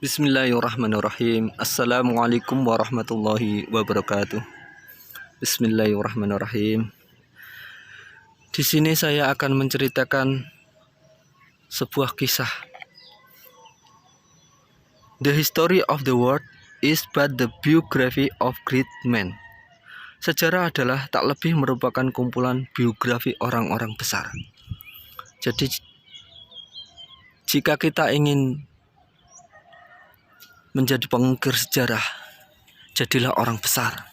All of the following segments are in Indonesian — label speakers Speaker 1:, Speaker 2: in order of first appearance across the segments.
Speaker 1: Bismillahirrahmanirrahim. Assalamualaikum warahmatullahi wabarakatuh. Bismillahirrahmanirrahim. Di sini saya akan menceritakan sebuah kisah. The history of the world is but the biography of great men. Sejarah adalah tak lebih merupakan kumpulan biografi orang-orang besar. Jadi jika kita ingin menjadi pengukir sejarah, jadilah orang besar.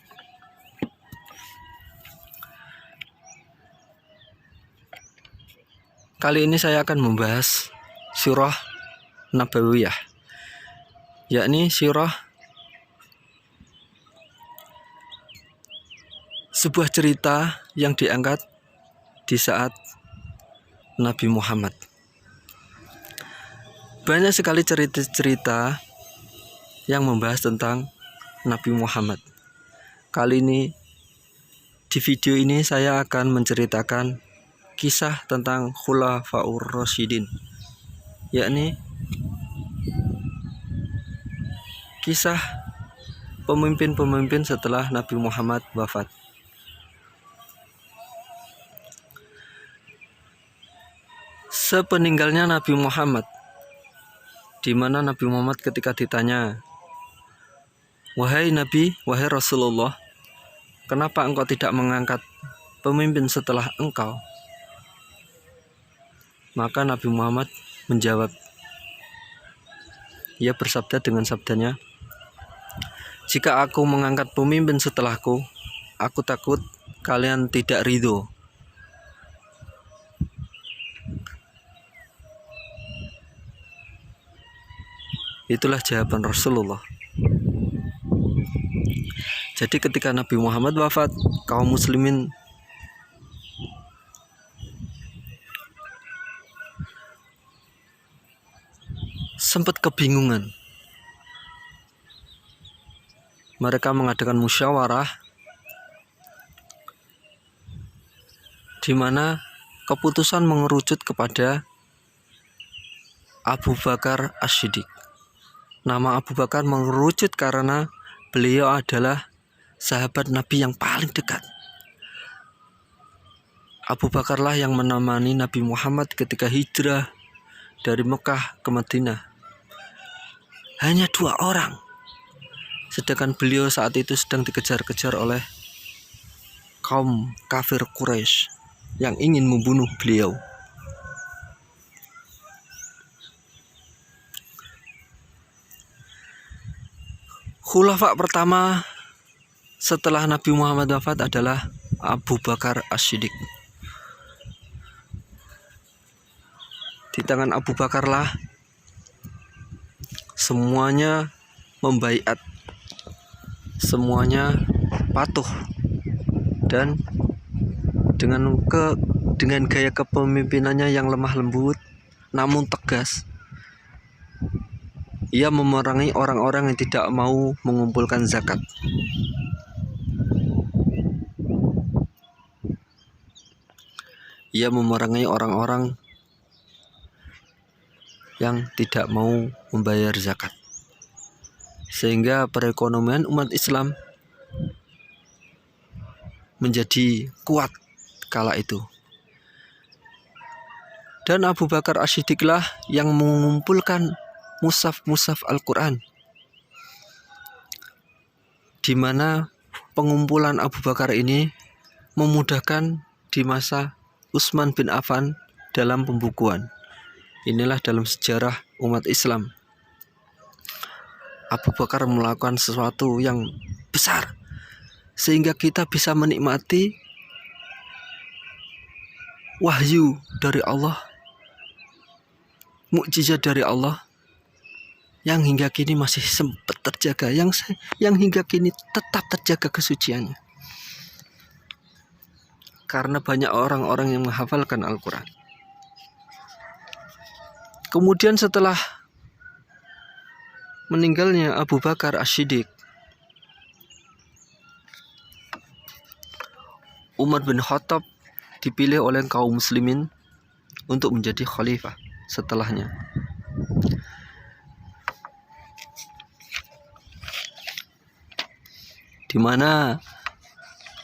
Speaker 1: Kali ini saya akan membahas Sirah Nabawiyah, yakni sirah, sebuah cerita yang diangkat di saat Nabi Muhammad. Banyak sekali cerita-cerita yang membahas tentang Nabi Muhammad. Kali ini di video ini saya akan menceritakan kisah tentang Khulafaur Rasyidin, yakni kisah pemimpin-pemimpin setelah Nabi Muhammad wafat. Sepeninggalnya Nabi Muhammad, di mana Nabi Muhammad ketika ditanya, "Wahai Nabi, wahai Rasulullah, kenapa engkau tidak mengangkat pemimpin setelah engkau?" Maka Nabi Muhammad menjawab, ia bersabda dengan sabdanya, "Jika aku mengangkat pemimpin setelahku, aku takut kalian tidak ridho." Itulah jawaban Rasulullah. Jadi ketika Nabi Muhammad wafat, kaum muslimin sempat kebingungan. Mereka mengadakan musyawarah di mana keputusan mengerucut kepada Abu Bakar As-Siddiq. Nama Abu Bakar mengerucut karena beliau adalah sahabat Nabi yang paling dekat. Abu Bakarlah yang menemani Nabi Muhammad ketika hijrah dari Mekah ke Madinah. Hanya 2 orang. Sedangkan beliau saat itu sedang dikejar-kejar oleh kaum kafir Quraisy yang ingin membunuh beliau. Khulafa pertama setelah Nabi Muhammad wafat adalah Abu Bakar As-Siddiq. Di tangan Abu Bakarlah semuanya membaiat, semuanya patuh, dan dengan gaya kepemimpinannya yang lemah lembut namun tegas, ia memerangi orang-orang yang tidak mau mengumpulkan zakat. Ia memerangi orang-orang yang tidak mau membayar zakat, sehingga perekonomian umat Islam menjadi kuat kala itu. Dan Abu Bakar As-Siddiqlah yang mengumpulkan mushaf Al-Quran, di mana pengumpulan Abu Bakar ini memudahkan di masa Utsman bin Affan dalam pembukuan. Inilah dalam sejarah umat Islam, Abu Bakar melakukan sesuatu yang besar sehingga kita bisa menikmati wahyu dari Allah, mukjizat dari Allah yang hingga kini masih sempat terjaga, yang hingga kini tetap terjaga kesuciannya. Karena banyak orang-orang yang menghafalkan Al-Quran. Kemudian setelah meninggalnya Abu Bakar As-Siddiq, Umar bin Khattab dipilih oleh kaum muslimin untuk menjadi khalifah setelahnya. di mana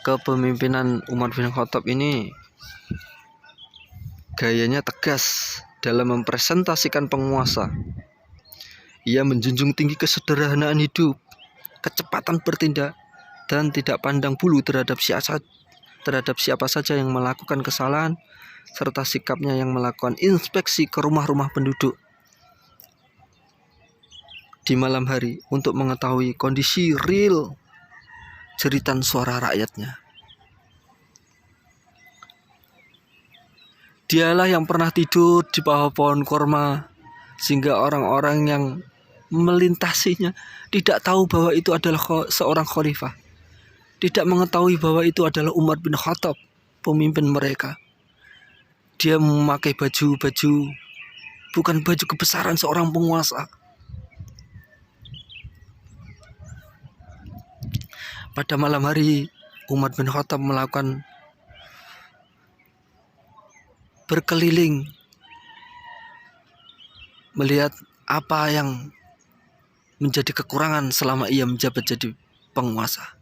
Speaker 1: kepemimpinan Umar bin Khattab ini gayanya tegas dalam mempresentasikan penguasa. Ia menjunjung tinggi kesederhanaan hidup, kecepatan bertindak, dan tidak pandang bulu terhadap siapa saja yang melakukan kesalahan, serta sikapnya yang melakukan inspeksi ke rumah-rumah penduduk di malam hari untuk mengetahui kondisi real jeritan suara rakyatnya. Dialah yang pernah tidur di bawah pohon kurma, sehingga orang-orang yang melintasinya tidak tahu bahwa itu adalah seorang khalifah, tidak mengetahui bahwa itu adalah Umar bin Khattab, pemimpin mereka. Dia memakai baju bukan baju kebesaran seorang penguasa. Pada malam hari, Umar bin Khattab melakukan berkeliling melihat apa yang menjadi kekurangan selama ia menjabat jadi penguasa.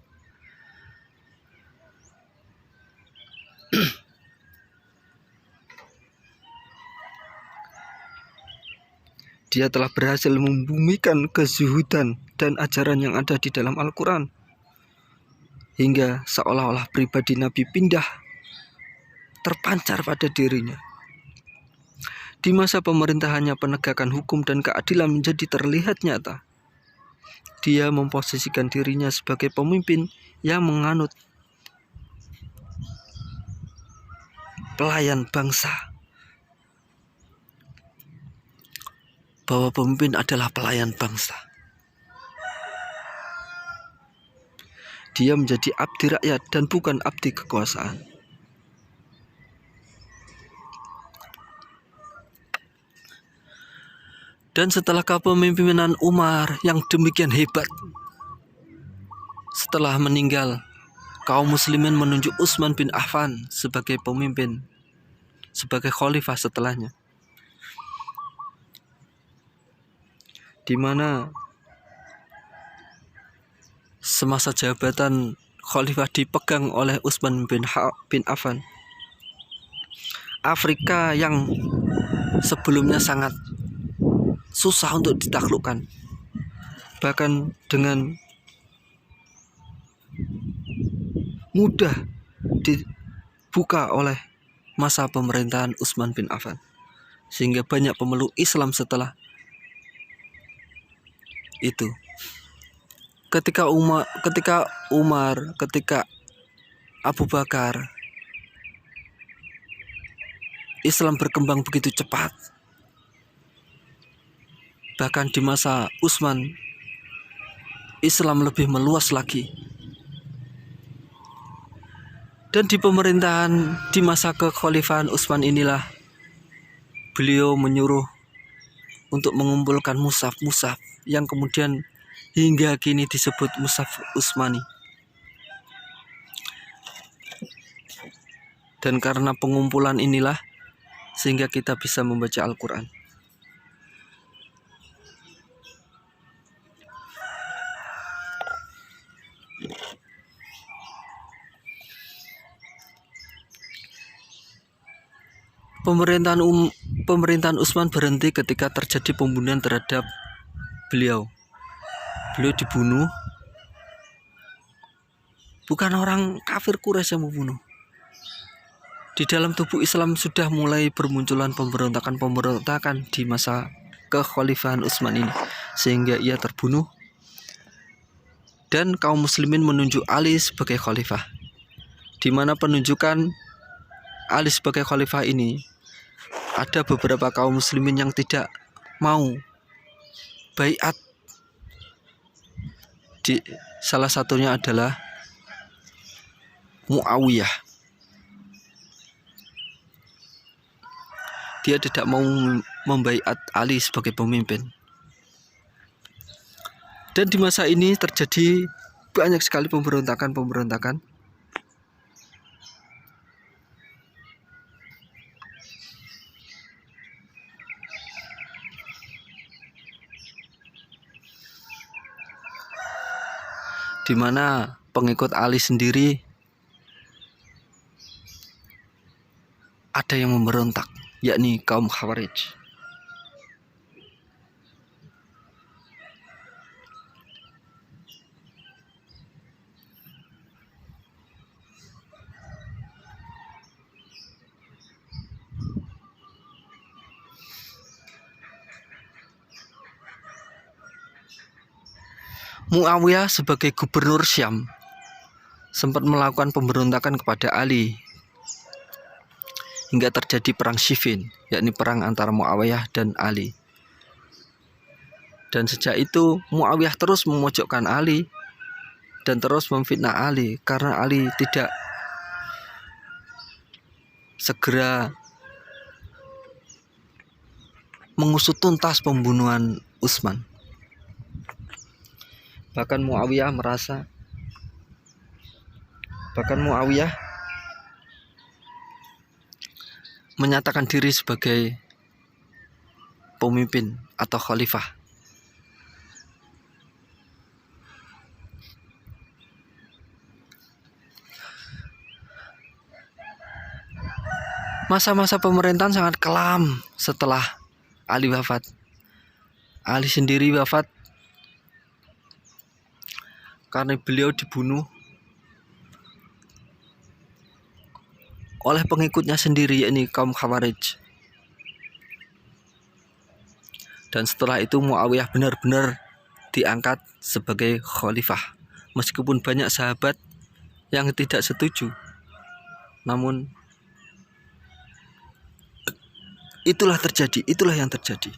Speaker 1: Dia telah berhasil membumikan kezuhudan dan ajaran yang ada di dalam Al-Quran, hingga seolah-olah pribadi Nabi pindah terpancar pada dirinya. Di masa pemerintahannya, penegakan hukum dan keadilan menjadi terlihat nyata. Dia memposisikan dirinya sebagai pemimpin yang menganut pelayan bangsa, bahwa pemimpin adalah pelayan bangsa. Dia menjadi abdi rakyat dan bukan abdi kekuasaan. Dan setelah kepemimpinan Umar yang demikian hebat, setelah meninggal, kaum muslimin menunjuk Utsman bin Affan sebagai pemimpin, sebagai khalifah setelahnya, di mana semasa jabatan khalifah dipegang oleh Utsman bin Affan, Afrika yang sebelumnya sangat susah untuk ditaklukkan, bahkan dengan mudah dibuka oleh masa pemerintahan Utsman bin Affan, sehingga banyak pemeluk Islam setelah itu. Ketika Umar, ketika Abu Bakar, Islam berkembang begitu cepat. Bahkan di masa Utsman, Islam lebih meluas lagi. Dan di pemerintahan di masa kekhalifahan Utsman inilah beliau menyuruh untuk mengumpulkan mushaf yang kemudian hingga kini disebut Mushaf Utsmani. Dan karena pengumpulan inilah sehingga kita bisa membaca Al-Quran. Pemerintahan Utsman berhenti ketika terjadi pembunuhan terhadap beliau. Beliau dibunuh. Bukan orang kafir Quraisy yang membunuh. Di dalam tubuh Islam sudah mulai bermunculan pemberontakan di masa kekhalifahan Utsman ini, sehingga ia terbunuh. Dan kaum muslimin menunjuk Ali sebagai khalifah. Di mana penunjukan Ali sebagai khalifah ini, ada beberapa kaum muslimin yang tidak mau baiat. Salah satunya adalah Muawiyah. Dia tidak mau membaiat Ali sebagai pemimpin. Dan di masa ini terjadi banyak sekali pemberontakan. Di mana pengikut Ali sendiri ada yang memberontak, yakni kaum Khawarij. Muawiyah sebagai gubernur Syam sempat melakukan pemberontakan kepada Ali hingga terjadi perang Siffin, yakni perang antara Muawiyah dan Ali. Dan sejak itu Muawiyah terus memojokkan Ali dan terus memfitnah Ali karena Ali tidak segera mengusut tuntas pembunuhan Utsman. Bahkan Muawiyah menyatakan diri sebagai pemimpin atau khalifah. Masa-masa pemerintahan sangat kelam setelah Ali wafat. Ali sendiri wafat karena beliau dibunuh oleh pengikutnya sendiri, yakni kaum Khawarij. Dan setelah itu Muawiyah benar-benar diangkat sebagai khalifah. Meskipun banyak sahabat yang tidak setuju, namun itulah yang terjadi.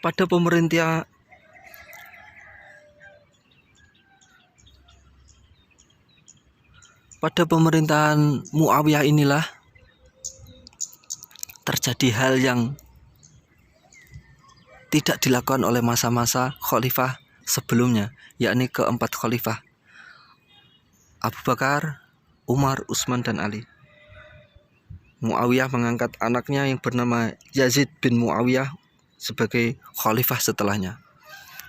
Speaker 1: Pada pemerintahan Muawiyah inilah terjadi hal yang tidak dilakukan oleh masa-masa khalifah sebelumnya, yakni keempat khalifah: Abu Bakar, Umar, Utsman, dan Ali. Muawiyah mengangkat anaknya yang bernama Yazid bin Muawiyah sebagai khalifah setelahnya.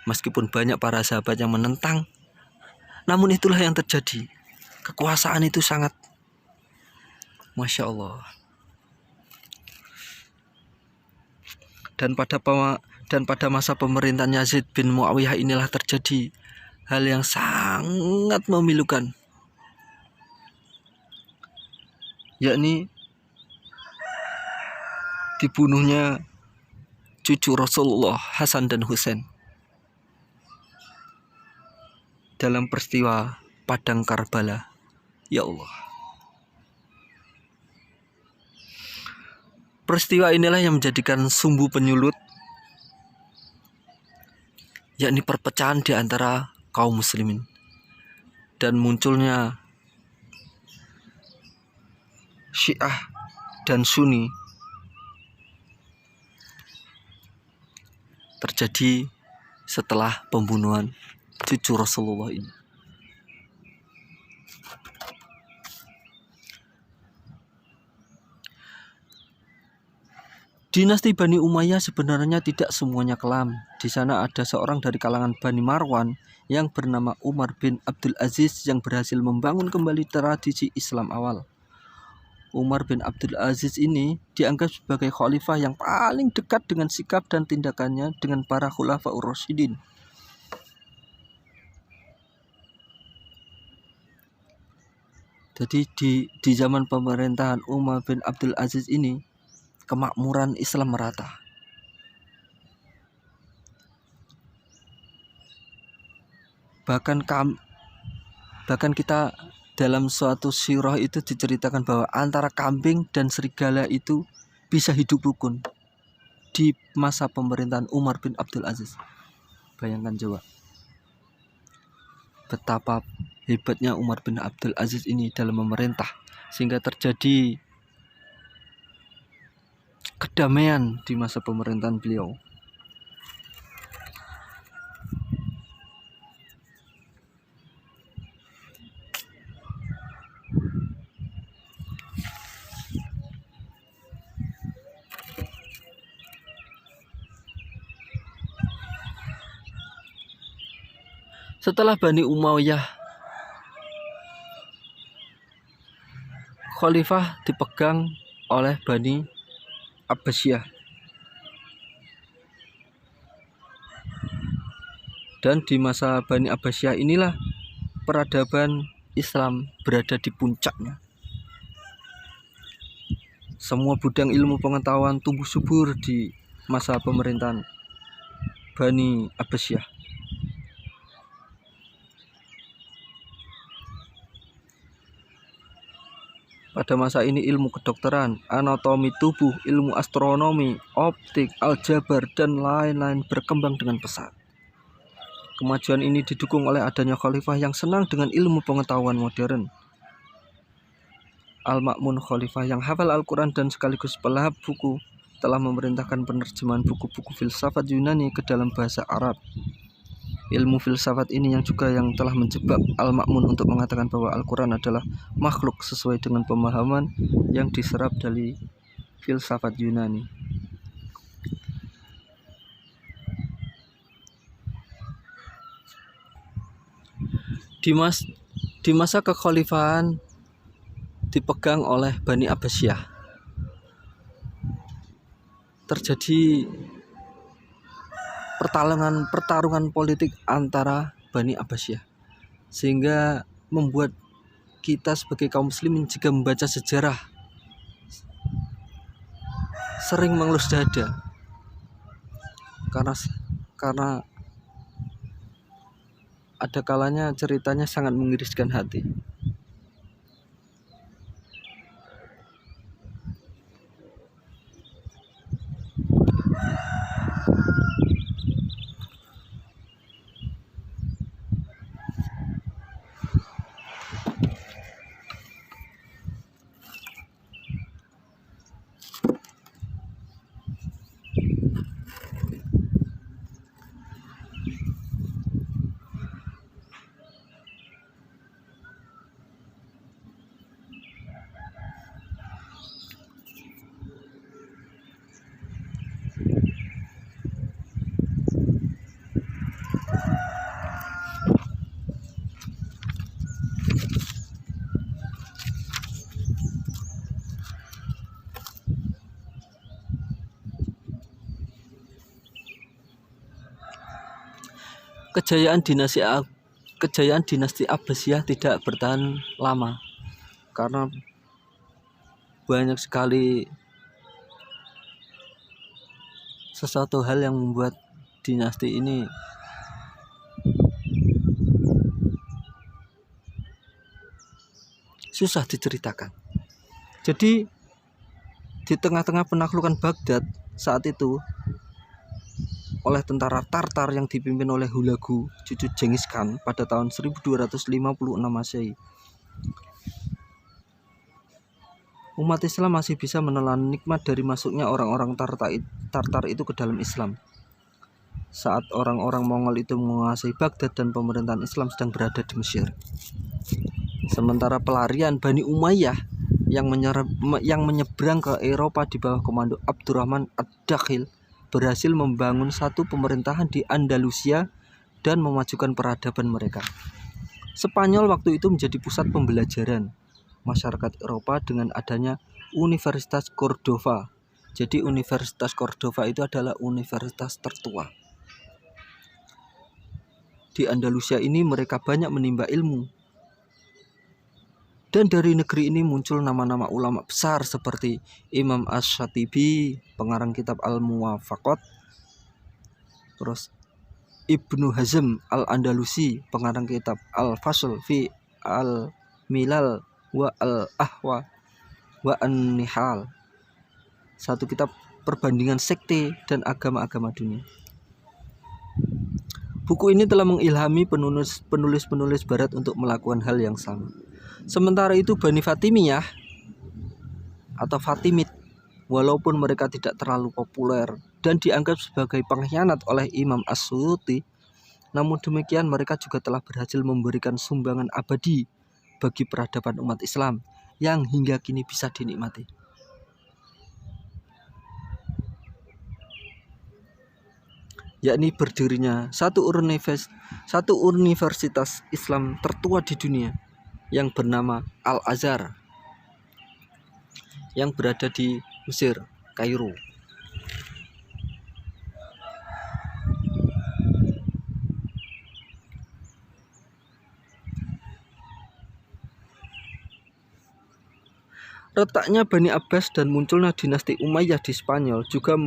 Speaker 1: Meskipun banyak para sahabat yang menentang, namun itulah yang terjadi. Kekuasaan itu sangat Masya Allah. Dan pada masa pemerintahan Yazid bin Muawiyah inilah terjadi hal yang sangat memilukan, yakni dibunuhnya cucu Rasulullah Hasan dan Husain dalam peristiwa Padang Karbala. Ya Allah. Peristiwa inilah yang menjadikan sumbu penyulut, yakni perpecahan di antara kaum muslimin dan munculnya Syiah dan Sunni terjadi setelah pembunuhan cucu Rasulullah ini. Dinasti Bani Umayyah sebenarnya tidak semuanya kelam. Di sana ada seorang dari kalangan Bani Marwan yang bernama Umar bin Abdul Aziz yang berhasil membangun kembali tradisi Islam awal. Umar bin Abdul Aziz ini dianggap sebagai khalifah yang paling dekat dengan sikap dan tindakannya dengan para khulafaur rasyidin. Jadi di zaman pemerintahan Umar bin Abdul Aziz ini, kemakmuran Islam merata. Bahkan kita dalam suatu sirah itu diceritakan bahwa antara kambing dan serigala itu bisa hidup rukun di masa pemerintahan Umar bin Abdul Aziz. Bayangkan coba betapa hebatnya Umar bin Abdul Aziz ini dalam memerintah, sehingga terjadi kedamaian di masa pemerintahan beliau. Setelah Bani Umayyah, khalifah dipegang oleh Bani Abbasiyah. Dan di masa Bani Abbasiyah inilah peradaban Islam berada di puncaknya. Semua bidang ilmu pengetahuan tumbuh subur di masa pemerintahan Bani Abbasiyah. Pada masa ini ilmu kedokteran, anatomi tubuh, ilmu astronomi, optik, aljabar, dan lain-lain berkembang dengan pesat. Kemajuan ini didukung oleh adanya khalifah yang senang dengan ilmu pengetahuan modern. Al-Ma'mun, khalifah yang hafal Al-Quran dan sekaligus pelahap buku, telah memerintahkan penerjemahan buku-buku filsafat Yunani ke dalam bahasa Arab. Ilmu filsafat ini yang telah menjebak Al-Ma'mun untuk mengatakan bahwa Al-Quran adalah makhluk sesuai dengan pemahaman yang diserap dari filsafat Yunani. Di masa kekhalifahan dipegang oleh Bani Abbasiyah, terjadi pertarungan politik antara Bani Abbasiyah, sehingga membuat kita sebagai kaum muslimin jika membaca sejarah sering mengelus dada karena ada kalanya ceritanya sangat mengiriskan hati. Kejayaan dinasti Abbasiyah tidak bertahan lama karena banyak sekali sesuatu hal yang membuat dinasti ini susah diceritakan. Jadi di tengah-tengah penaklukan Baghdad saat itu oleh tentara Tartar yang dipimpin oleh Hulagu, cucu Genghis Khan pada tahun 1256 Masehi, umat Islam masih bisa menelan nikmat dari masuknya orang-orang Tartar itu ke dalam Islam. Saat orang-orang Mongol itu menguasai Baghdad dan pemerintahan Islam sedang berada di Mesir. Sementara pelarian Bani Umayyah yang menyeberang ke Eropa di bawah komando Abdurrahman Ad-Dakhil berhasil membangun satu pemerintahan di Andalusia dan memajukan peradaban mereka. Spanyol waktu itu menjadi pusat pembelajaran masyarakat Eropa dengan adanya Universitas Cordova. Jadi Universitas Cordova itu adalah universitas tertua. Di Andalusia ini mereka banyak menimba ilmu. Dan dari negeri ini muncul nama-nama ulama besar seperti Imam Asy-Syatibi, pengarang kitab Al-Muwafaqat, terus Ibnu Hazm Al-Andalusi, pengarang kitab Al-Fasl fi Al-Milal wa Al-Ahwa wa An-Nihal, satu kitab perbandingan sekte dan agama-agama dunia. Buku ini telah mengilhami penulis-penulis barat untuk melakukan hal yang sama. Sementara itu Bani Fatimiyah atau Fatimid, walaupun mereka tidak terlalu populer dan dianggap sebagai pengkhianat oleh Imam As-Suyuti, namun demikian mereka juga telah berhasil memberikan sumbangan abadi bagi peradaban umat Islam yang hingga kini bisa dinikmati. yakni berdirinya satu universitas Islam tertua di dunia yang bernama Al-Azhar yang berada di Mesir, Kairo. Retaknya Bani Abbas dan munculnya dinasti Umayyah di Spanyol juga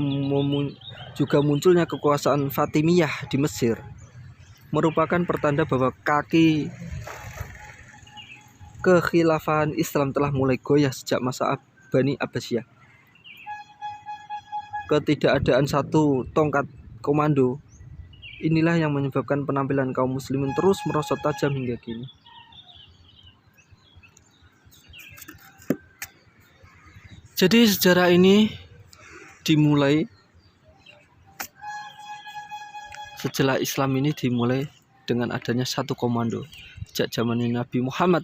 Speaker 1: munculnya kekuasaan Fatimiyah di Mesir merupakan pertanda bahwa kaki kekhilafahan Islam telah mulai goyah sejak masa Bani Abbasiyah. Ketidakadaan satu tongkat komando inilah yang menyebabkan penampilan kaum muslimin terus merosot tajam hingga kini. Jadi sejarah ini dimulai setelah Islam ini dimulai dengan adanya satu komando sejak zaman Nabi Muhammad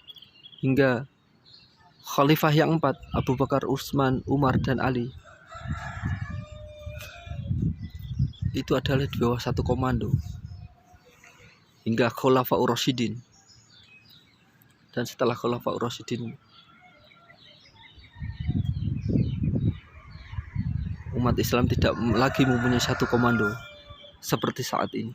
Speaker 1: hingga Khalifah yang 4 Abu Bakar, Utsman, Umar dan Ali. Itu adalah di bawah satu komando hingga Khulafaur Rasyidin. Dan setelah Khulafaur Rasyidin, umat Islam tidak lagi mempunyai satu komando seperti saat ini.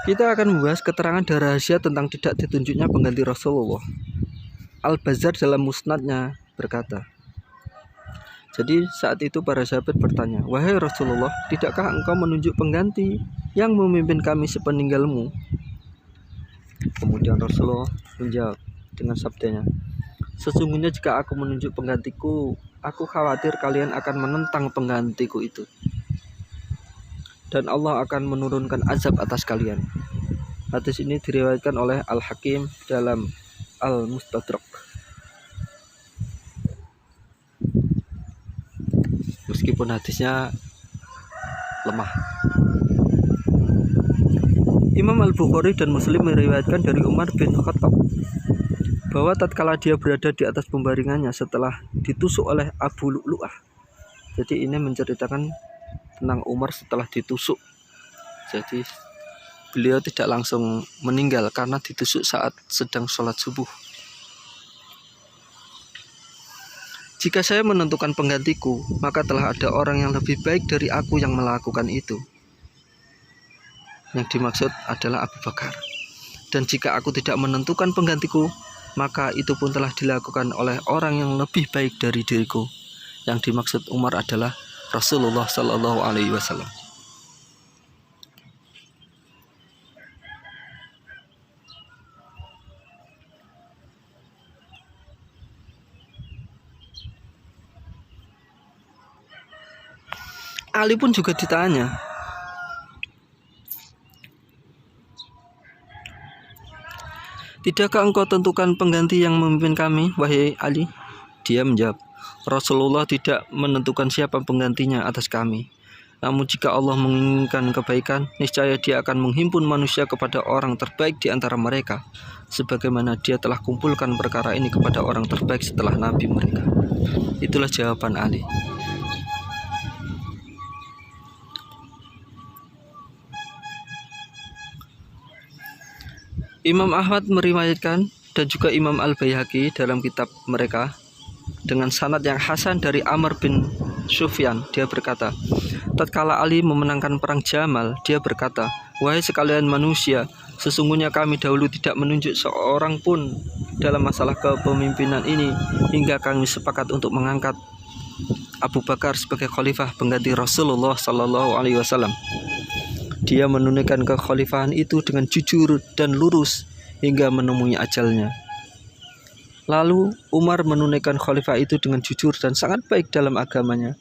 Speaker 1: Kita akan membahas keterangan dan rahasia tentang tidak ditunjuknya pengganti Rasulullah. Al-Bazzar dalam musnadnya berkata, jadi saat itu para sahabat bertanya, "Wahai Rasulullah, tidakkah engkau menunjuk pengganti yang memimpin kami sepeninggalmu?" Kemudian Rasulullah menjawab dengan sabdanya, "Sesungguhnya jika aku menunjuk penggantiku, aku khawatir kalian akan menentang penggantiku itu. Dan Allah akan menurunkan azab atas kalian." Hadis ini diriwayatkan oleh Al-Hakim dalam Al-Mustadrak. Meskipun hadisnya lemah. Imam Al-Bukhari dan Muslim meriwayatkan dari Umar bin Khattab bahwa tatkala dia berada di atas pembaringannya setelah ditusuk oleh Abu Lu'lu'ah. Jadi ini menceritakan tentang Umar setelah ditusuk. Jadi beliau tidak langsung meninggal karena ditusuk saat sedang sholat subuh. Jika saya menentukan penggantiku, maka telah ada orang yang lebih baik dari aku yang melakukan itu. Yang dimaksud adalah Abu Bakar. Dan jika aku tidak menentukan penggantiku, maka itu pun telah dilakukan oleh orang yang lebih baik dari diriku. Yang dimaksud Umar adalah Rasulullah Sallallahu Alaihi Wasallam. Ali pun juga ditanya, "Tidakkah engkau tentukan pengganti yang memimpin kami, wahai Ali?" Dia menjawab, "Rasulullah tidak menentukan siapa penggantinya atas kami. Namun jika Allah menginginkan kebaikan, niscaya dia akan menghimpun manusia kepada orang terbaik di antara mereka, sebagaimana dia telah kumpulkan perkara ini kepada orang terbaik setelah Nabi mereka." Itulah jawaban Ali. Imam Ahmad meriwayatkan dan juga Imam Al-Baihaqi dalam kitab mereka dengan sanad yang hasan dari Amr bin Sufyan. Dia berkata, tatkala Ali memenangkan perang Jamal, dia berkata, "Wahai sekalian manusia, sesungguhnya kami dahulu tidak menunjuk seorang pun dalam masalah kepemimpinan ini hingga kami sepakat untuk mengangkat Abu Bakar sebagai khalifah pengganti Rasulullah Sallallahu Alaihi Wasallam. Dia menunaikan kekhalifahan itu dengan jujur dan lurus hingga menemui ajalnya. Lalu Umar menunaikan khalifah itu dengan jujur dan sangat baik dalam agamanya.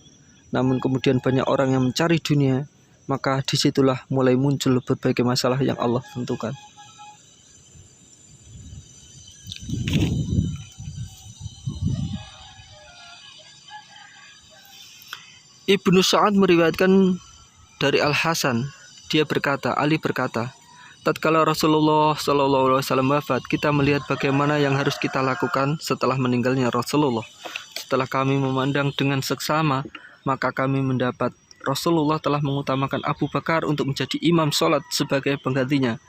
Speaker 1: Namun kemudian banyak orang yang mencari dunia, maka disitulah mulai muncul berbagai masalah yang Allah tentukan. Ibnu Sa'ad meriwayatkan dari Al-Hasan. Dia berkata, Ali berkata, tatkala Rasulullah SAW wafat, kita melihat bagaimana yang harus kita lakukan setelah meninggalnya Rasulullah. Setelah kami memandang dengan seksama, maka kami mendapat Rasulullah telah mengutamakan Abu Bakar untuk menjadi imam sholat sebagai penggantinya.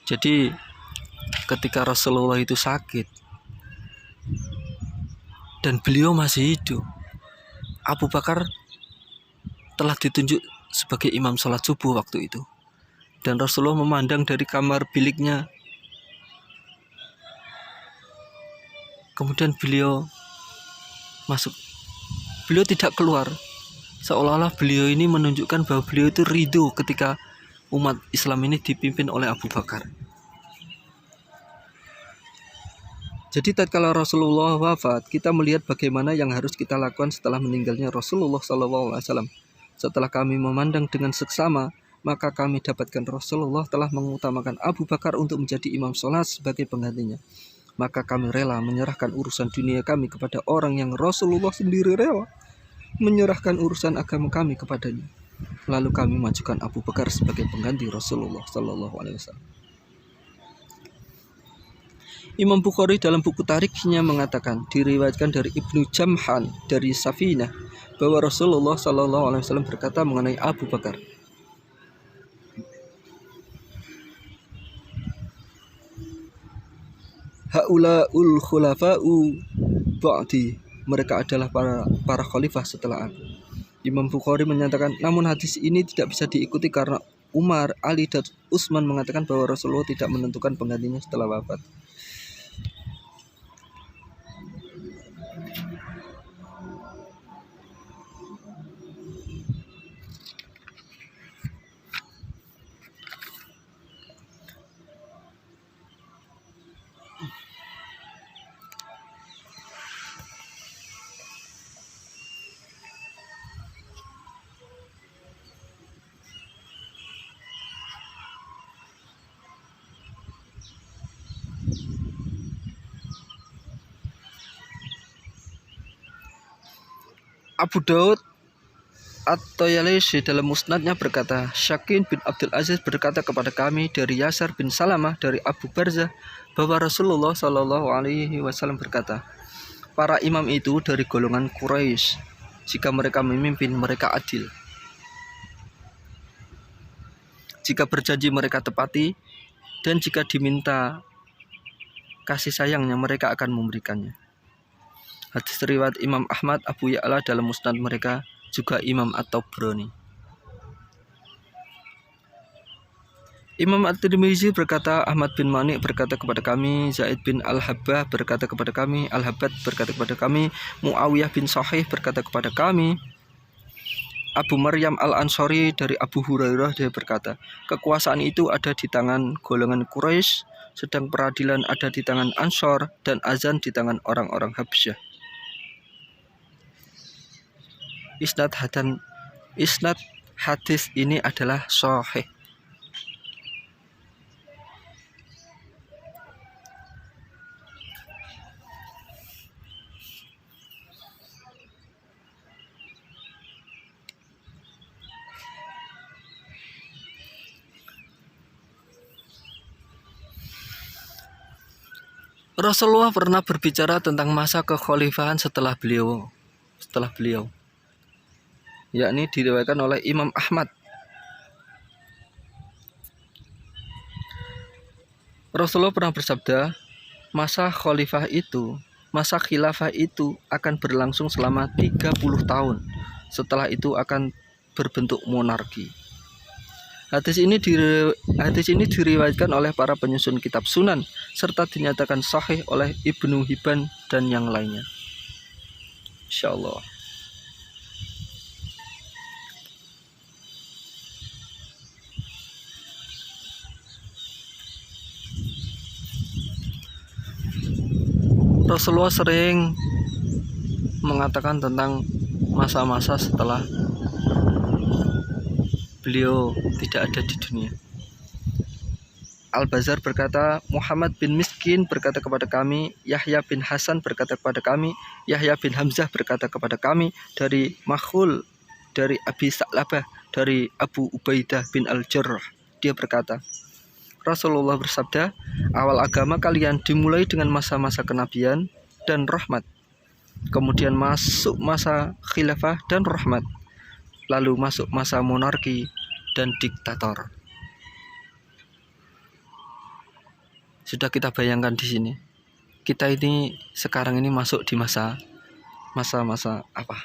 Speaker 1: Jadi ketika Rasulullah itu sakit dan beliau masih hidup, Abu Bakar telah ditunjuk sebagai imam sholat subuh waktu itu. Dan Rasulullah memandang dari kamar biliknya. Kemudian beliau masuk. Beliau tidak keluar. Seolah-olah beliau ini menunjukkan bahwa beliau itu ridho ketika umat Islam ini dipimpin oleh Abu Bakar. Jadi tatkala Rasulullah wafat, kita melihat bagaimana yang harus kita lakukan setelah meninggalnya Rasulullah SAW. Setelah kami memandang dengan seksama, maka kami dapatkan Rasulullah telah mengutamakan Abu Bakar untuk menjadi imam sholat sebagai penggantinya. Maka kami rela menyerahkan urusan dunia kami kepada orang yang Rasulullah sendiri rela menyerahkan urusan agama kami kepadanya. Lalu kami majukan Abu Bakar sebagai pengganti Rasulullah SAW. Imam Bukhari dalam buku Tarikhnya mengatakan, diriwayatkan dari Ibnu Jamhan dari Safinah bahwa Rasulullah SAW berkata mengenai Abu Bakar, Haulaul khulafa'u ba'di, mereka adalah para khalifah setelah aku. Imam Bukhari menyatakan, namun hadis ini tidak bisa diikuti karena Umar, Ali, dan Utsman mengatakan bahwa Rasulullah tidak menentukan penggantinya setelah wafat. Abu Daud At-Tayalisi dalam musnadnya berkata, Syakin bin Abdul Aziz berkata kepada kami dari Yasar bin Salamah dari Abu Barzah bahwa Rasulullah SAW berkata, para imam itu dari golongan Quraisy. Jika mereka memimpin, mereka adil. Jika berjanji, mereka tepati. Dan jika diminta kasih sayangnya, mereka akan memberikannya. Hadis riwayat Imam Ahmad, Abu Ya'la dalam musnad mereka, juga Imam At-Tabrani. Imam At-Tirmizi berkata, Ahmad bin Manik berkata kepada kami, Zaid bin Al-Habbah berkata kepada kami, Al-Habbad berkata kepada kami, Muawiyah bin Sahih berkata kepada kami, Abu Maryam Al-Ansari dari Abu Hurairah dia berkata, kekuasaan itu ada di tangan golongan Quraisy, sedang peradilan ada di tangan Ansor, dan azan di tangan orang-orang Habsyah. Isnad hadis ini adalah sahih. Rasulullah pernah berbicara tentang masa kekhalifahan setelah beliau, yakni diriwayatkan oleh Imam Ahmad. Rasulullah pernah bersabda, masa khilafah itu akan berlangsung selama 30 tahun. Setelah itu akan berbentuk monarki. Hadis ini diriwayatkan oleh para penyusun kitab Sunan serta dinyatakan sahih oleh Ibnu Hibban dan yang lainnya. Insyaallah. Rasulullah sering mengatakan tentang masa-masa setelah beliau tidak ada di dunia. Al-Bazar berkata, Muhammad bin Miskin berkata kepada kami, Yahya bin Hasan berkata kepada kami, Yahya bin Hamzah berkata kepada kami, dari Makhul, dari Abi Sa'labah, dari Abu Ubaidah bin Al-Jarrah. Dia berkata, Rasulullah bersabda, awal agama kalian dimulai dengan masa-masa kenabian dan rahmat. Kemudian masuk masa khilafah dan rahmat. Lalu masuk masa monarki dan diktator. Sudah kita bayangkan di sini. Kita ini sekarang ini masuk di masa apa?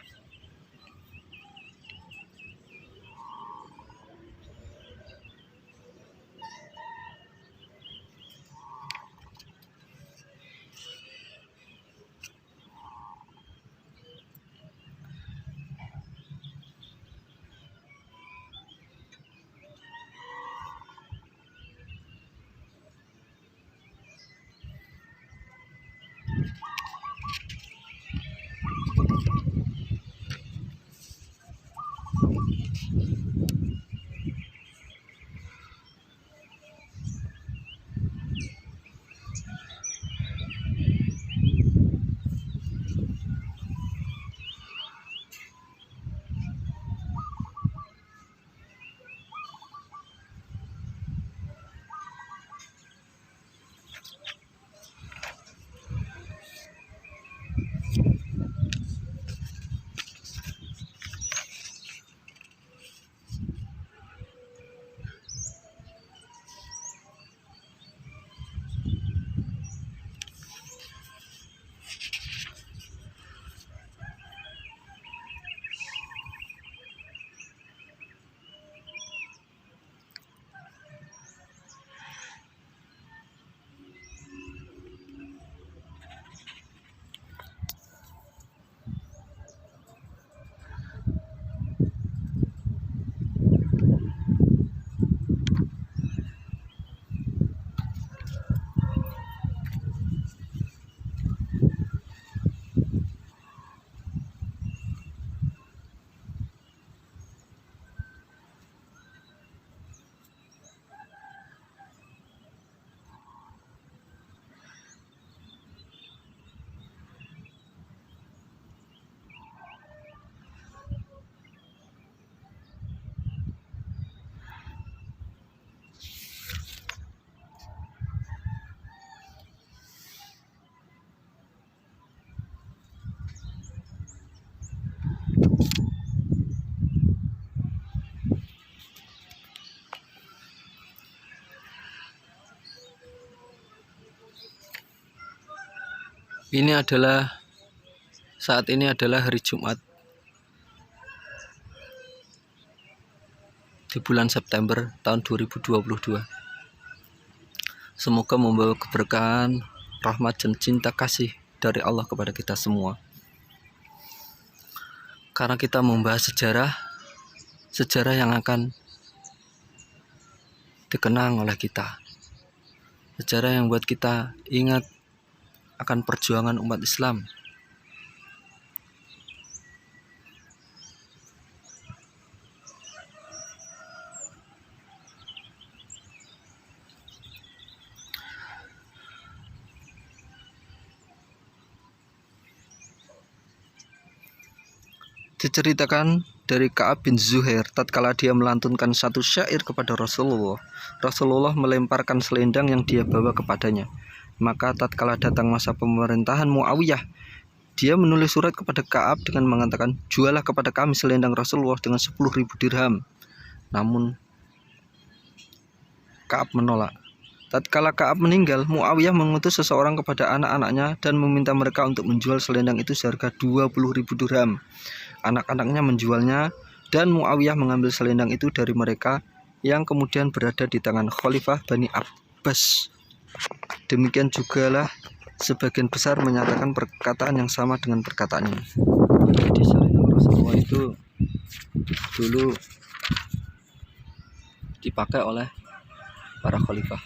Speaker 1: Saat ini adalah hari Jumat di bulan September tahun 2022. Semoga membawa keberkahan, rahmat dan cinta kasih dari Allah kepada kita semua. Karena kita membahas sejarah yang akan dikenang oleh kita. Sejarah yang buat kita ingat akan perjuangan umat Islam. Diceritakan dari Ka'ab bin Zuhair, tatkala dia melantunkan satu syair kepada Rasulullah, Rasulullah melemparkan selendang yang dia bawa kepadanya. Maka tatkala datang masa pemerintahan Muawiyah, dia menulis surat kepada Ka'ab dengan mengatakan, jualah kepada kami selendang Rasulullah dengan 10.000 dirham. Namun Ka'ab menolak. Tatkala Ka'ab meninggal, Muawiyah mengutus seseorang kepada anak-anaknya dan meminta mereka untuk menjual selendang itu seharga 20.000 dirham. Anak-anaknya menjualnya dan Muawiyah mengambil selendang itu dari mereka yang kemudian berada di tangan Khalifah Bani Abbas. Demikian jugalah sebagian besar menyatakan perkataan yang sama dengan perkataan ini. Jadi selendang Rasulullah itu dulu dipakai oleh para khalifah.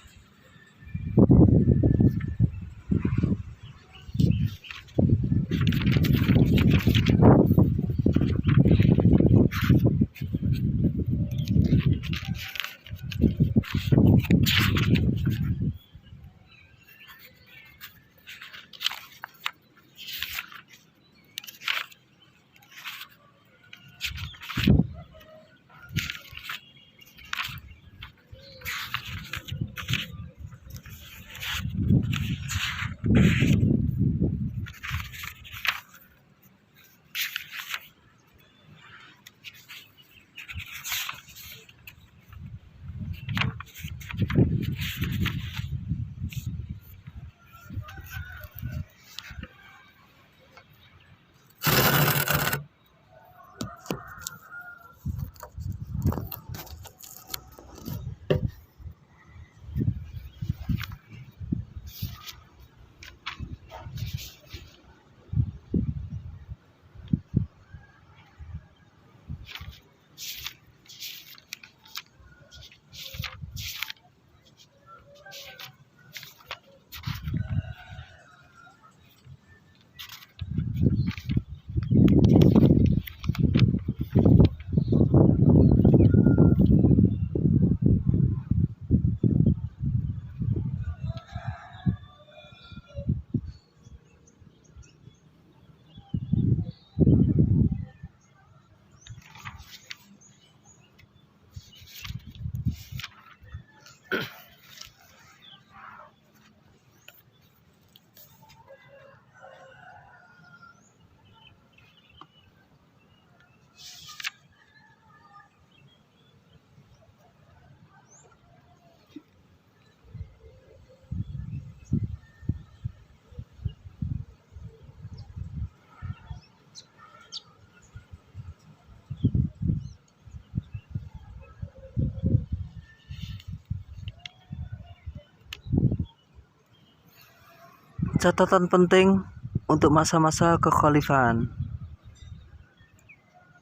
Speaker 1: catatan penting untuk masa-masa kekhalifahan.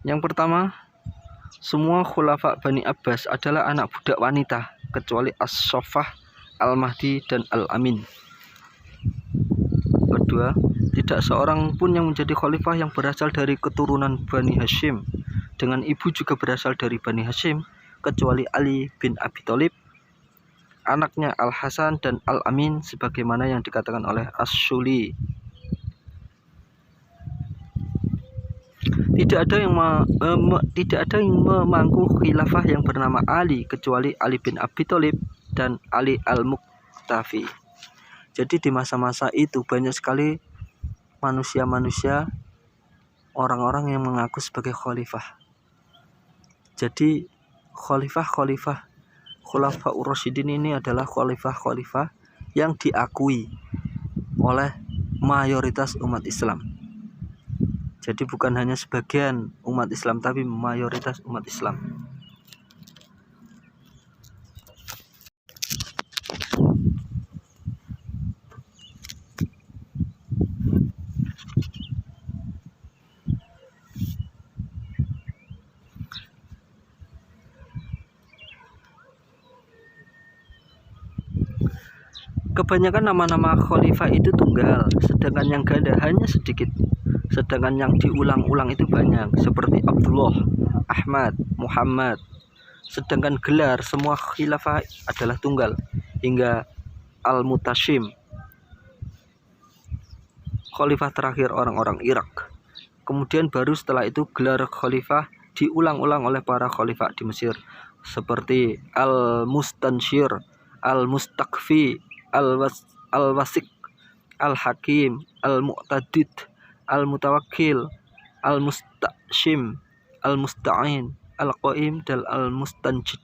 Speaker 1: Yang pertama, semua khulafa Bani Abbas adalah anak budak wanita kecuali As-Saffah, Al-Mahdi, dan Al-Amin. Kedua, tidak seorang pun yang menjadi khalifah yang berasal dari keturunan Bani Hashim, dengan ibu juga berasal dari Bani Hashim, kecuali Ali bin Abi Thalib, anaknya Al-Hasan dan Al-Amin, sebagaimana yang dikatakan oleh As-Suli. Tidak ada yang memangku khilafah yang bernama Ali kecuali Ali bin Abi Thalib dan Ali Al-Muqtafi. Jadi di masa-masa itu banyak sekali manusia-manusia, orang-orang yang mengaku sebagai khalifah. Jadi Khulafaur Rasyidin ini adalah khalifah-khalifah yang diakui oleh mayoritas umat Islam. Jadi bukan hanya sebagian umat Islam, tapi mayoritas umat Islam. Kebanyakan nama-nama khalifah itu tunggal, sedangkan yang ganda hanya sedikit. Sedangkan yang diulang-ulang itu banyak, seperti Abdullah, Ahmad, Muhammad. Sedangkan gelar semua khilafah adalah tunggal, hingga Al-Mutashim, khalifah terakhir orang-orang Irak. Kemudian baru setelah itu gelar khalifah diulang-ulang oleh para khalifah di Mesir, seperti Al-Mustanshir, Al-Mustakfi, Al-Wasik, Al-Hakim, Al-Mu'tadid, Al-Mutawakkil, Al-Mustashim, Al-Musta'in, Al-Qaim, dan Al-Mustanjid.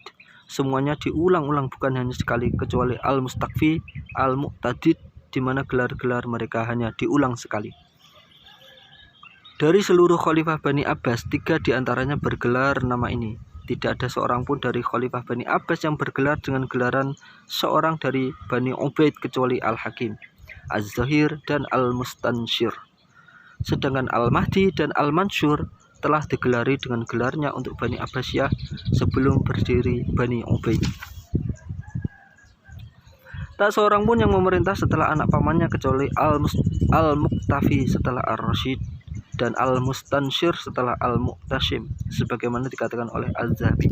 Speaker 1: Semuanya diulang-ulang bukan hanya sekali, kecuali Al-Mustakfi, Al-Mu'tadid, di mana gelar-gelar mereka hanya diulang sekali. Dari seluruh khalifah Bani Abbas, 3 diantaranya bergelar nama ini. Tidak ada seorang pun dari khalifah Bani Abbas yang bergelar dengan gelaran seorang dari Bani Ubaid kecuali Al-Hakim, Az-Zahir, dan Al-Mustanshir. Sedangkan Al-Mahdi dan Al-Mansur telah digelari dengan gelarnya untuk Bani Abbasiyah sebelum berdiri Bani Ubaid. Tak seorang pun yang memerintah setelah anak pamannya kecuali Al-Muqtafi setelah Ar-Rasyid dan Al-Mustanshir setelah Al-Mu'tashim, sebagaimana dikatakan oleh Az-Zahabi.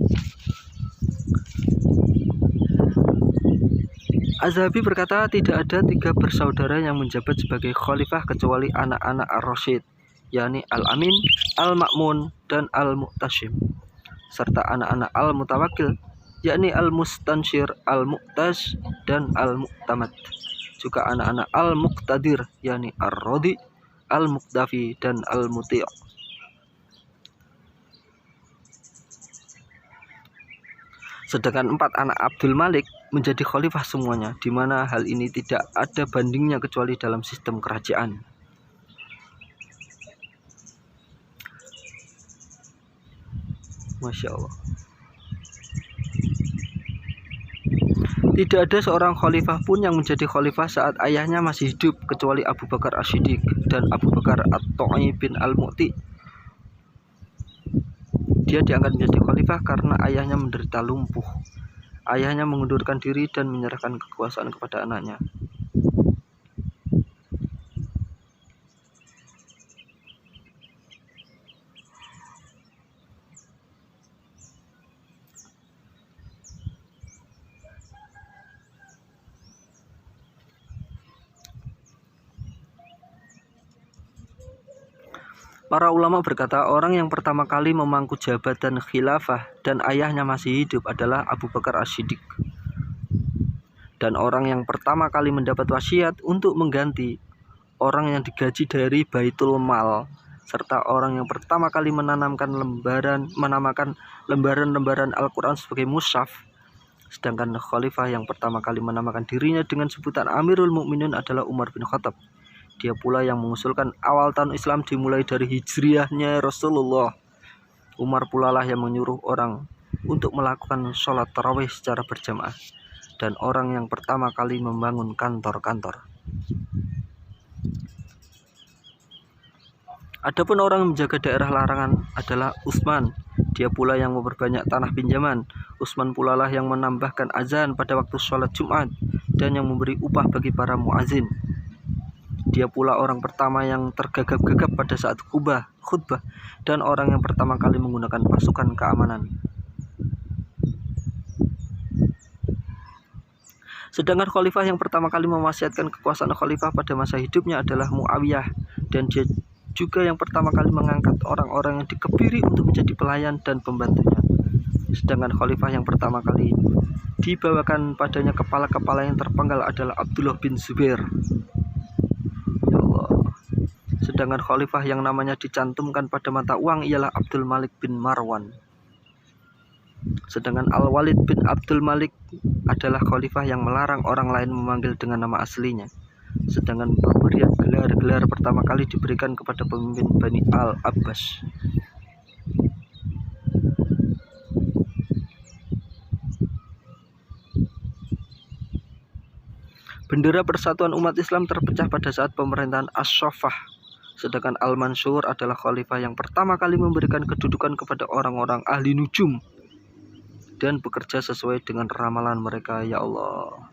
Speaker 1: Az-Zahabi berkata, tidak ada 3 bersaudara yang menjabat sebagai khalifah kecuali anak-anak Ar-Rasyid, yakni Al-Amin, Al-Ma'mun, dan Al-Mu'tashim, serta anak-anak Al-Mutawakkil, yakni Al-Mustanshir, Al-Mu'taz, dan Al-Mu'tamad. Juga anak-anak Al-Muqtadir, yakni Ar-Radi, Al-Muqdafi, dan Al-Muti'. Sedangkan 4 anak Abdul Malik menjadi khalifah semuanya, di mana hal ini tidak ada bandingnya kecuali dalam sistem kerajaan. Masya Allah. Tidak ada seorang khalifah pun yang menjadi khalifah saat ayahnya masih hidup kecuali Abu Bakar As-Siddiq dan Abu Bakar At-Ta'i bin Al-Mu'ti. Dia diangkat menjadi khalifah karena ayahnya menderita lumpuh. Ayahnya mengundurkan diri dan menyerahkan kekuasaan kepada anaknya. Para ulama berkata, orang yang pertama kali memangku jabatan khilafah dan ayahnya masih hidup adalah Abu Bakar As-Siddiq. Dan orang yang pertama kali mendapat wasiat untuk mengganti orang yang digaji dari Baitul Mal, serta orang yang pertama kali menamakan lembaran Al-Quran sebagai mushaf. Sedangkan khalifah yang pertama kali menamakan dirinya dengan sebutan Amirul Mukminin adalah Umar bin Khattab. Dia pula yang mengusulkan awal tahun Islam dimulai dari hijriahnya Rasulullah. Umar pula lah yang menyuruh orang untuk melakukan sholat tarawih secara berjamaah, dan orang yang pertama kali membangun kantor-kantor. Adapun orang yang menjaga daerah larangan adalah Utsman. Dia pula yang memperbanyak tanah pinjaman. Utsman pula lah yang menambahkan azan pada waktu sholat Jumat dan yang memberi upah bagi para muazin. Dia pula orang pertama yang tergagap-gagap pada saat khutbah dan orang yang pertama kali menggunakan pasukan keamanan. Sedangkan khalifah yang pertama kali mewasiatkan kekuasaan khalifah pada masa hidupnya adalah Muawiyah, dan dia juga yang pertama kali mengangkat orang-orang yang dikebiri untuk menjadi pelayan dan pembantunya. Sedangkan khalifah yang pertama kali dibawakan padanya kepala-kepala yang terpenggal adalah Abdullah bin Zubair. Ya Allah. Sedangkan khalifah yang namanya dicantumkan pada mata uang ialah Abdul Malik bin Marwan. Sedangkan Al-Walid bin Abdul Malik adalah khalifah yang melarang orang lain memanggil dengan nama aslinya. Sedangkan pemberian gelar-gelar pertama kali diberikan kepada pemimpin Bani Al-Abbas. Bendera persatuan umat Islam terpecah pada saat pemerintahan As-Saffah. Sedangkan Al-Mansur adalah khalifah yang pertama kali memberikan kedudukan kepada orang-orang ahli nujum dan bekerja sesuai dengan ramalan mereka. Ya Allah.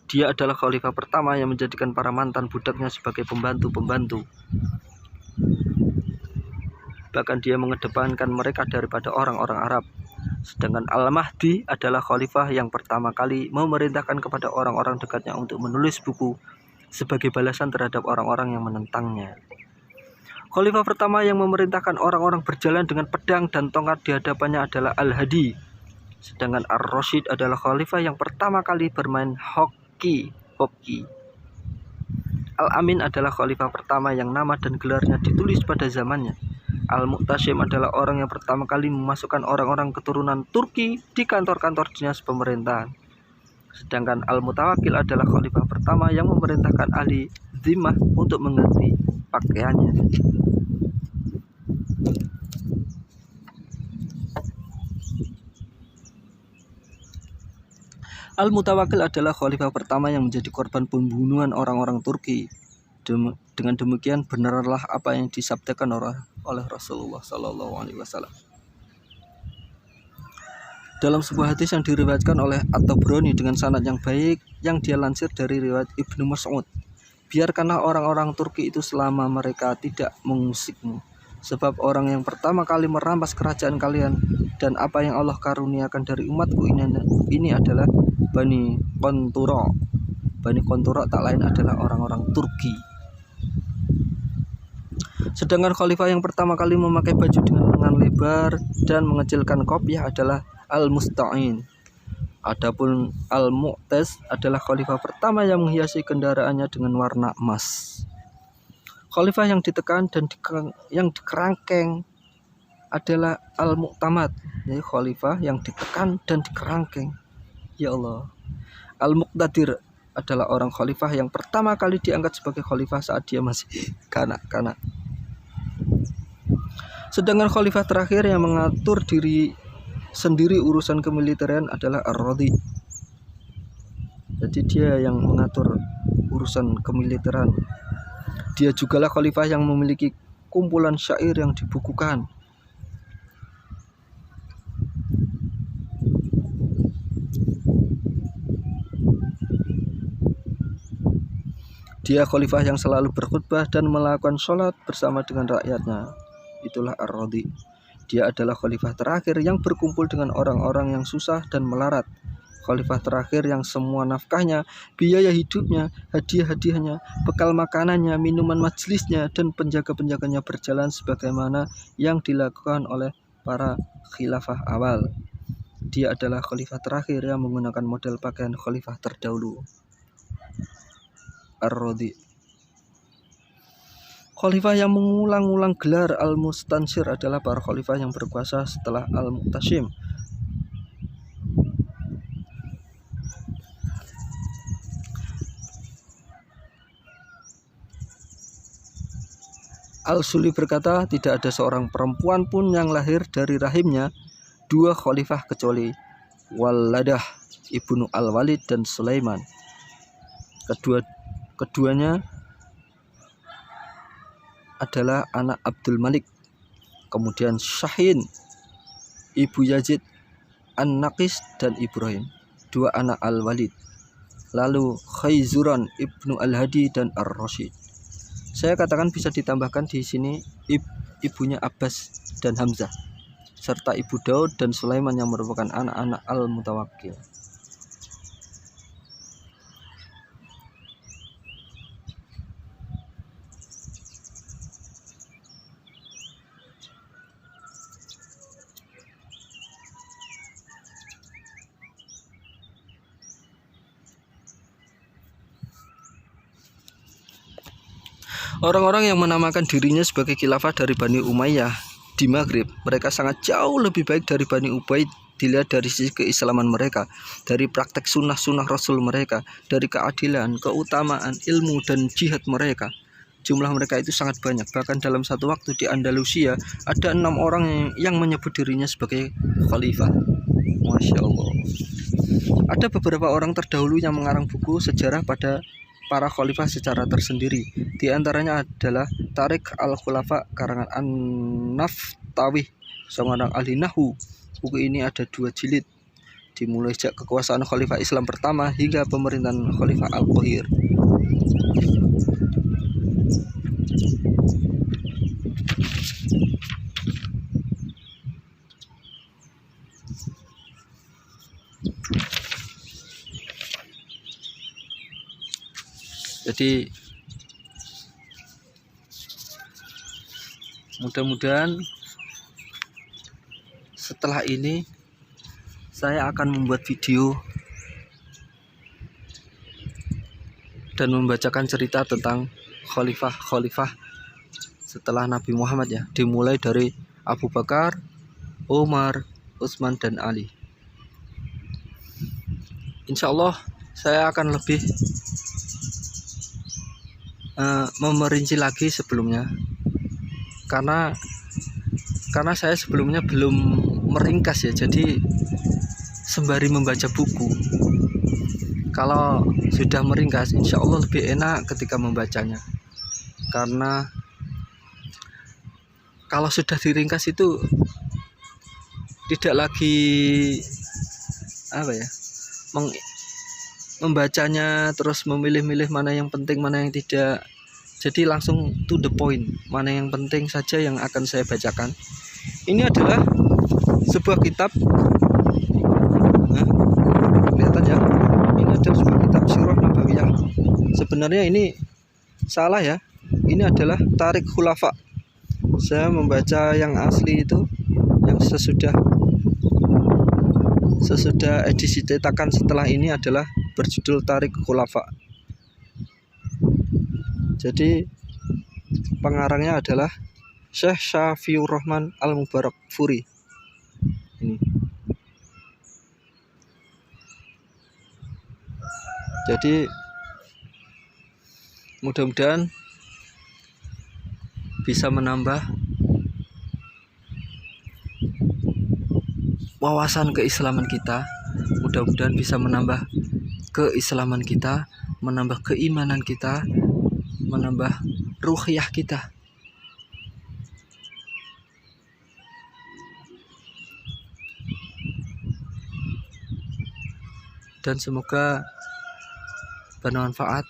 Speaker 1: Dia adalah khalifah pertama yang menjadikan para mantan budaknya sebagai pembantu-pembantu. Bahkan dia mengedepankan mereka daripada orang-orang Arab. Sedangkan Al-Mahdi adalah khalifah yang pertama kali memerintahkan kepada orang-orang dekatnya untuk menulis buku sebagai balasan terhadap orang-orang yang menentangnya. Khalifah pertama yang memerintahkan orang-orang berjalan dengan pedang dan tongkat di hadapannya adalah Al-Hadi. Sedangkan Ar-Rasyid adalah khalifah yang pertama kali bermain hoki. Al-Amin adalah khalifah pertama yang nama dan gelarnya ditulis pada zamannya. Al-Mu'tasim adalah orang yang pertama kali memasukkan orang-orang keturunan Turki di kantor-kantor dinas pemerintahan. Sedangkan Al-Mutawakkil adalah khalifah pertama yang memerintahkan ahli zimmah untuk mengganti pakaiannya. Al-Mutawakkil adalah khalifah pertama yang menjadi korban pembunuhan orang-orang Turki. Dengan demikian benarlah apa yang disabdakan oleh Rasulullah SAW. Dalam sebuah hadis yang diriwayatkan oleh At-Tabrani dengan sanad yang baik, yang dia lansir dari riwayat Ibnu Mas'ud, biarkanlah orang-orang Turki itu selama mereka tidak mengusikmu, sebab orang yang pertama kali merampas kerajaan kalian dan apa yang Allah karuniakan dari umatku ini adalah Bani Qanturo. Bani Qanturo tak lain adalah orang-orang Turki. Sedangkan khalifah yang pertama kali memakai baju dengan lengan lebar dan mengecilkan kopiah adalah Al-Musta'in. Adapun Al-Mu'taz adalah khalifah pertama yang menghiasi kendaraannya dengan warna emas. Khalifah yang ditekan dan yang dikerangkeng adalah Al-Mu'tamad, yaitu khalifah yang ditekan dan dikerangkeng. Ya Allah. Al-Muqtadir adalah orang khalifah yang pertama kali diangkat sebagai khalifah saat dia masih kanak-kanak. Sedangkan khalifah terakhir yang mengatur diri sendiri urusan kemiliteran adalah Ar-Radi. Jadi dia yang mengatur urusan kemiliteran. Dia jugalah khalifah yang memiliki kumpulan syair yang dibukukan. Dia khalifah yang selalu berkhutbah dan melakukan sholat bersama dengan rakyatnya. Itulah Ar-Radi. Dia adalah khalifah terakhir yang berkumpul dengan orang-orang yang susah dan melarat. Khalifah terakhir yang semua nafkahnya, biaya hidupnya, hadiah-hadiahnya, bekal makanannya, minuman majelisnya, dan penjaga-penjaganya berjalan sebagaimana yang dilakukan oleh para khilafah awal. Dia adalah khalifah terakhir yang menggunakan model pakaian khalifah terdahulu. Ar-Radi. Khalifah yang mengulang-ulang gelar Al-Mustansir adalah para khalifah yang berkuasa setelah Al-Mu'tasim. Al-Suli berkata, tidak ada seorang perempuan pun yang lahir dari rahimnya dua khalifah kecuali Waladah ibnu Al-Walid dan Sulaiman. Keduanya adalah anak Abdul Malik, kemudian Syahin, ibu Yazid, An-Naqis dan Ibrahim, dua anak Al-Walid. Lalu Khayzuran ibnu Al-Hadi dan Ar-Rasyid. Saya katakan bisa ditambahkan di sini ibunya Abbas dan Hamzah, serta ibu Daud dan Sulaiman yang merupakan anak-anak Al-Mutawakkil. Orang-orang yang menamakan dirinya sebagai khilafah dari Bani Umayyah di Maghrib, mereka sangat jauh lebih baik dari Bani Ubaid dilihat dari sisi keislaman mereka, dari praktek sunnah-sunnah Rasul mereka, dari keadilan, keutamaan, ilmu, dan jihad mereka. Jumlah mereka itu sangat banyak. Bahkan dalam satu waktu di Andalusia ada 6 orang yang menyebut dirinya sebagai khalifah. Masya Allah. Ada beberapa orang terdahulu yang mengarang buku sejarah pada para khalifah secara tersendiri. Di antaranya adalah Tarik Al-Khulafa karangan An-Naftawih, seorang ahli nahwu. Buku ini ada 2 jilid, dimulai sejak kekuasaan khalifah Islam pertama hingga pemerintahan Khalifah Al-Qahir. Jadi mudah-mudahan setelah ini saya akan membuat video dan membacakan cerita tentang khalifah setelah Nabi Muhammad ya, dimulai dari Abu Bakar, Umar, Utsman dan Ali. Insya Allah saya akan lebih memerinci lagi sebelumnya, karena saya sebelumnya belum meringkas ya, jadi sembari membaca buku. Kalau sudah meringkas, insya Allah lebih enak ketika membacanya, karena kalau sudah diringkas itu tidak lagi membacanya terus memilih-milih mana yang penting mana yang tidak. Jadi langsung to the point, mana yang penting saja yang akan saya bacakan. Ini adalah sebuah kitab, kelihatan ya, ini adalah sebuah kitab Sirah Nabawiyah. Sebenarnya ini salah ya, ini adalah Tarik Khulafa. Saya membaca yang asli itu, yang sesudah edisi cetakan setelah ini adalah berjudul Tarik Khulafa. Jadi pengarangnya adalah Syekh Syafiur Rahman Al-Mubarakfuri. Ini. Jadi mudah-mudahan bisa menambah wawasan keislaman kita, mudah-mudahan bisa menambah keislaman kita, menambah keimanan kita, menambah ruhiyah kita. Dan semoga bermanfaat.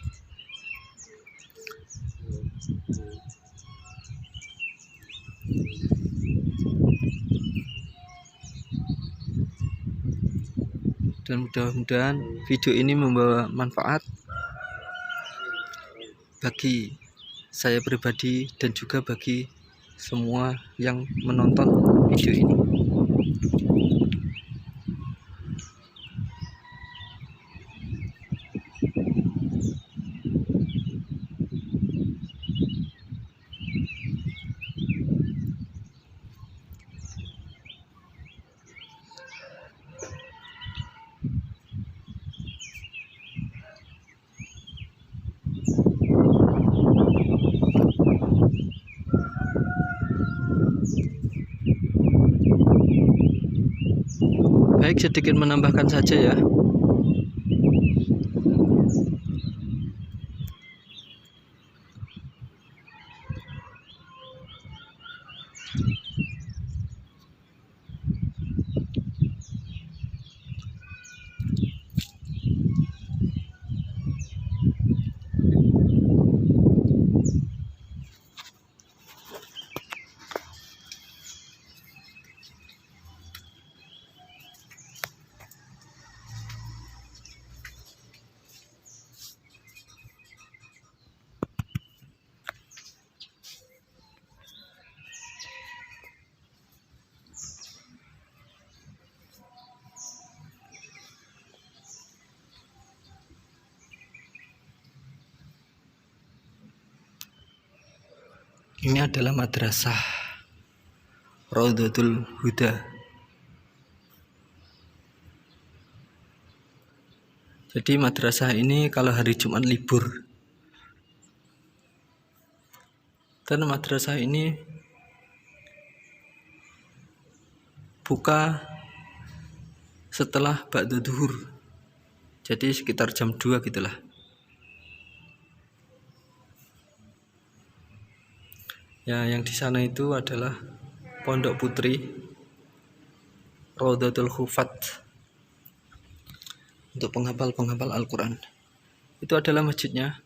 Speaker 1: Dan mudah-mudahan video ini membawa manfaat bagi saya pribadi dan juga bagi semua yang menonton video ini. Baik, sedikit menambahkan saja ya. Ini adalah madrasah Raudhatul Huda. Jadi madrasah ini kalau hari Jumat libur. Dan madrasah ini buka setelah ba'da duhur. Jadi sekitar jam 2 gitulah. Ya, yang di sana itu adalah Pondok Putri Raudhatul Hufat untuk penghafal Al-Quran. Itu adalah masjidnya.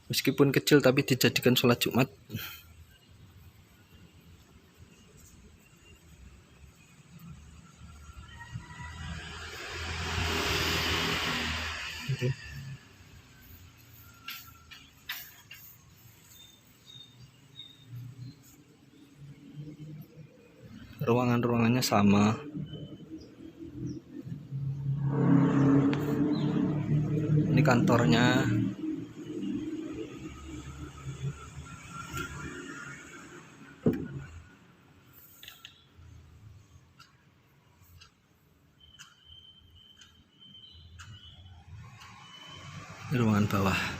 Speaker 1: Meskipun kecil tapi dijadikan sholat Jumat. Okay. Ruangannya sama. Ini kantornya. Ruangan bawah.